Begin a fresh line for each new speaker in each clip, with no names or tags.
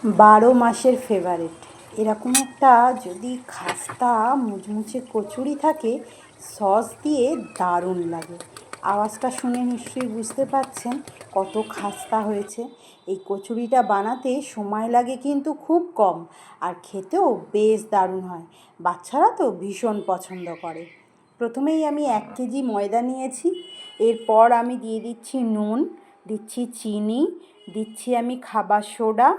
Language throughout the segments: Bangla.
12 মাসের ফেভারিট এরকম একটা যদি খাস্তা মুচমুচে কচুরি থাকে, সস দিয়ে দারুণ লাগে। আওয়াজটা শুনে নিশ্চয়ই বুঝতে পারছেন কত খাস্তা হয়েছে। এই কচুরিটা বানাতে সময় লাগে কিন্তু খুব কম, আর খেতেও বেশ দারুণ হয়। বাচ্চারা তো ভীষণ পছন্দ করে। প্রথমেই আমি 1 কেজি ময়দা নিয়েছি। এরপর আমি দিয়ে দিচ্ছি নুন, দিচ্ছি চিনি, দিচ্ছি আমি খাবার সোডা,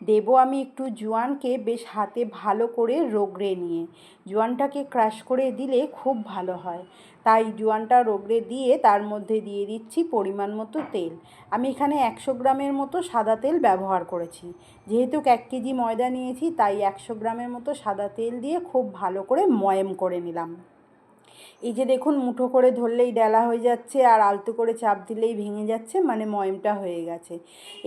দেবো আমি একটু জোয়ানকে বেশ হাতে ভালো করে রগড়ে নিয়ে। জোয়ানটাকে ক্রাশ করে দিলে খুব ভালো হয়, তাই জোয়ানটা রগড়ে দিয়ে তার মধ্যে দিয়ে দিচ্ছি পরিমাণ মতো তেল। আমি এখানে 100 গ্রামের মতো সাদা তেল ব্যবহার করেছি। যেহেতু 1 কেজি ময়দা নিয়েছি, তাই 100 গ্রামের মতো সাদা তেল দিয়ে খুব ভালো করে ময়াম করে নিলাম। এই যে দেখুন, মুঠো করে ধরলেই ডেলা হয়ে যাচ্ছে, আর আলতো করে চাপ দিলেই ভেঙে যাচ্ছে, মানে ময়ামটা হয়ে গেছে।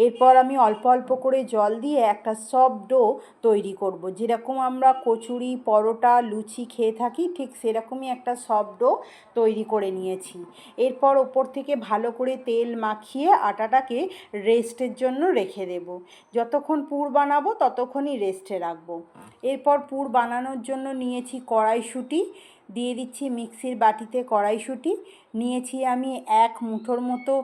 এরপর আমি অল্প অল্প করে জল দিয়ে একটা সফট ডো তৈরি করব। যেরকম আমরা কচুরি, পরোটা, লুচি খেয়ে থাকি, ঠিক সেরকমই একটা সফট ডো তৈরি করে নিয়েছি। এরপর ওপর থেকে ভালো করে তেল মাখিয়ে আটাটাকে রেস্টের জন্য রেখে দেব। যতক্ষণ পুর বানাবো ততক্ষণই রেস্টে রাখবো। এরপর পুর বানানোর জন্য নিয়েছি কড়াইশুঁটি, দিয়ে দিচ্ছি মিক্সির বাটিতে কড়াইশুঁটি। নিয়েছি আমি 1 মুঠোর মতো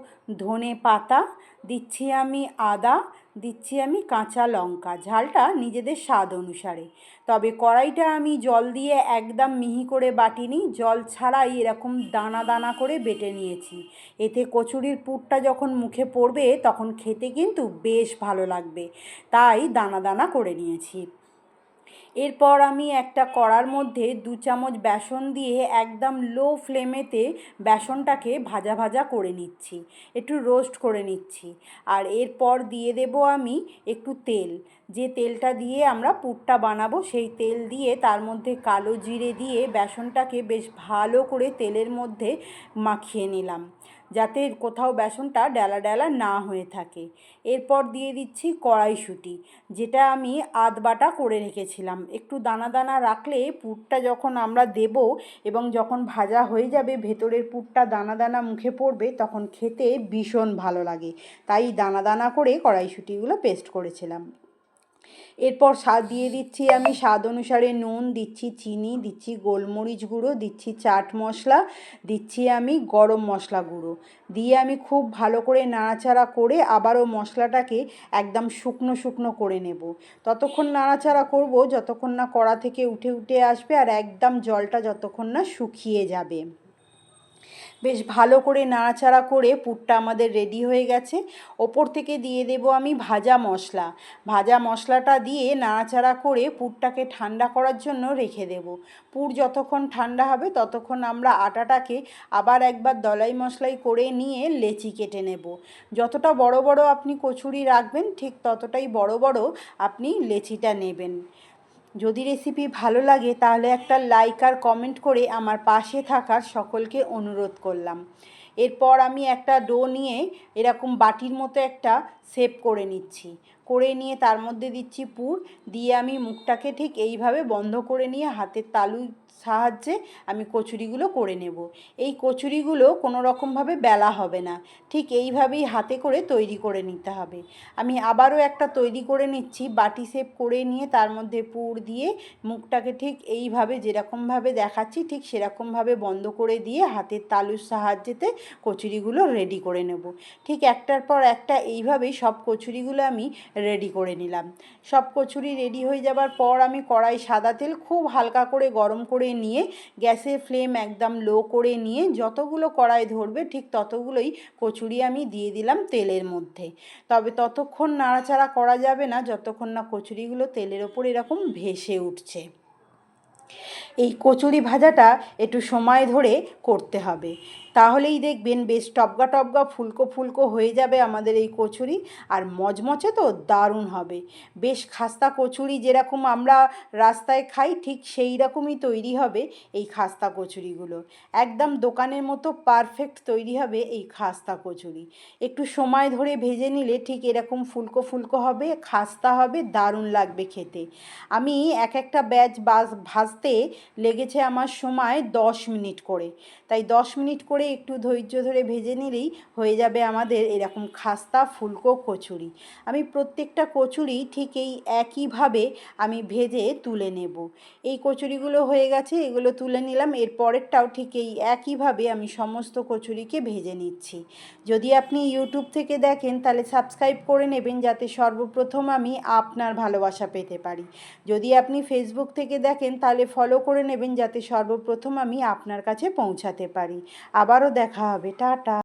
ধনে পাতা, দিচ্ছি আমি আদা, দিচ্ছি আমি কাঁচা লঙ্কা। ঝালটা নিজেদের স্বাদ অনুসারে। তবে কড়াইটা আমি জল দিয়ে একদম মিহি করে বাটিনি, জল ছাড়াই এরকম দানা দানা করে বেটে নিয়েছি। এতে কচুরির পুরটা যখন মুখে পড়বে তখন খেতে কিন্তু বেশ ভালো লাগবে, তাই দানা দানা করে নিয়েছি। এরপর আমি একটা কড়ার মধ্যে 2 চামচ বেসন দিয়ে একদম লো ফ্লেমেতে বেসনটাকে ভাজা ভাজা করে নিচ্ছি, একটু রোস্ট করে নিচ্ছি। আর এরপর দিয়ে দেব আমি একটু তেল। যে তেলটা দিয়ে আমরা পুরটা বানাবো সেই তেল দিয়ে তার মধ্যে কালো জিরে দিয়ে বেসনটাকে বেশ ভালো করে তেলের মধ্যে মাখিয়ে নিলাম, যাতে কোথাও বেসনটা ডেলা ডেলা না হয়ে থাকে। এরপর দিয়ে দিচ্ছি কড়াইশুঁটি, যেটা আমি আধ বাটা করে রেখেছিলাম। একটু দানা দানা রাখলে পুরটা যখন আমরা দেব এবং যখন ভাজা হয়ে যাবে, ভেতরের পুরটা দানা দানা মুখে পড়বে, তখন খেতে ভীষণ ভালো লাগে। তাই দানা দানা করে কড়াইশুঁটিগুলো পেস্ট করেছিলাম। এরপর দিয়ে দিচ্ছি আমি স্বাদ অনুসারে নুন, দিচ্ছি চিনি, দিচ্ছি গোলমরিচ গুঁড়ো, দিচ্ছি চাট মশলা, দিচ্ছি আমি গরম মশলা গুঁড়ো। দিয়ে আমি খুব ভালো করে নাড়াচাড়া করে আবারও মশলাটাকে একদম শুকনো শুকনো করে নেব। ততক্ষণ নাড়াচাড়া করব যতক্ষণ না কড়া থেকে উঠে উঠে আসবে, আর একদম জলটা যতক্ষণ না শুকিয়ে যাবে। বেশ ভালো করে নাড়াচাড়া করে পুরটা আমাদের রেডি হয়ে গেছে। ওপর থেকে দিয়ে দেব আমি ভাজা মশলা। ভাজা মশলাটা দিয়ে নাড়াচাড়া করে পুরটাকে ঠান্ডা করার জন্য রেখে দেব। পুর যতক্ষণ ঠান্ডা হবে ততক্ষণ আমরা আটাটাকে আবার একবার দলাই মশলাই করে নিয়ে লেচি কেটে নেব। যতটা বড় বড় আপনি কচুরি রাখবেন, ঠিক ততটাই বড় বড় আপনি লেচিটা নেবেন। যদি রেসিপি ভালো লাগে তাহলে একটা লাইক আর কমেন্ট করে আমার পাশে থাকার সকলকে অনুরোধ করলাম। এরপর আমি একটা ডো নিয়ে এরকম বাটির মতো একটা শেপ করে নিচ্ছি, করে নিয়ে তার মধ্যে দিচ্ছি পুর, দিয়ে আমি মুখটাকে ঠিক এইভাবে বন্ধ করে নিয়ে হাতের তালুর সাহায্যে আমি কচুরিগুলো করে নেব। এই কচুরিগুলো কোনো রকমভাবে বেলা হবে না, ঠিক এইভাবেই হাতে করে তৈরি করে নিতে হবে। আমি আবারও একটা তৈরি করে নিচ্ছি, বাটি শেপ করে নিয়ে তার মধ্যে পুর দিয়ে মুখটাকে ঠিক এইভাবে যেরকমভাবে দেখাচ্ছি ঠিক সেরকমভাবে বন্ধ করে দিয়ে হাতের তালুর সাহায্যেতে কচুরিগুলো রেডি করে নেব। ঠিক একটার পর একটা এইভাবেই সব কচুরিগুলো আমি রেডি করে নিলাম। সব কচুরি রেডি হয়ে যাবার পর আমি কড়াই সাদা তেল খুব হালকা করে গরম করে নিয়ে গ্যাসের ফ্লেম একদম লো করে নিয়ে যতগুলো কড়াই ধরবে ঠিক ততগুলোই কচুরি আমি দিয়ে দিলাম তেলের মধ্যে। তবে ততক্ষণ নাড়াচাড়া করা যাবে না যতক্ষণ না কচুরিগুলো তেলের ওপর এরকম ভেসে উঠছে। এই কচুরি ভাজাটা একটু সময় ধরে করতে হবে, তাহলেই দেখবেন বেশ টবগা টবগা ফুলকো ফুলকো হয়ে যাবে আমাদের এই কচুরি, আর মচমচে তো দারুণ হবে। বেশ খাস্তা কচুরি যেরকম আমরা রাস্তায় খাই ঠিক সেই রকমই তৈরি হবে এই খাস্তা কচুরিগুলো। একদম দোকানের মতো পারফেক্ট তৈরি হবে এই খাস্তা কচুরি। একটু সময় ধরে ভেজে নিলে ঠিক এরকম ফুলকো ফুলকো হবে, খাস্তা হবে, দারুণ লাগবে খেতে। আমি একটা ব্যাচ ভাজতে লেগেছে আমার সময় 10 মিনিট করে, তাই 10 মিনিট করে একটু ধৈর্য ধরে ভেজে নিলেই হয়ে যাবে আমাদের এরকম খাস্তা ফুলকো কচুরি। আমি প্রত্যেকটা কচুরি ঠিক এই একইভাবে আমি ভেজে তুলে নেব। এই কচুরিগুলো হয়ে গেছে, এগুলো তুলে নিলাম। এর পরেরটাও ঠিক এই একইভাবে আমি সমস্ত কচুরিকে ভেজে নিচ্ছি। যদি আপনি ইউটিউব থেকে দেখেন তাহলে সাবস্ক্রাইব করে নেবেন, যাতে সর্বপ্রথম আমি আপনার ভালোবাসা পেতে পারি। যদি আপনি ফেসবুক থেকে দেখেন তাহলে ফলো করে নেবেন, যাতে সর্বপ্রথম আমি আপনার কাছে পৌঁছাতে পারি। আবারও দেখা হবে, টাটা।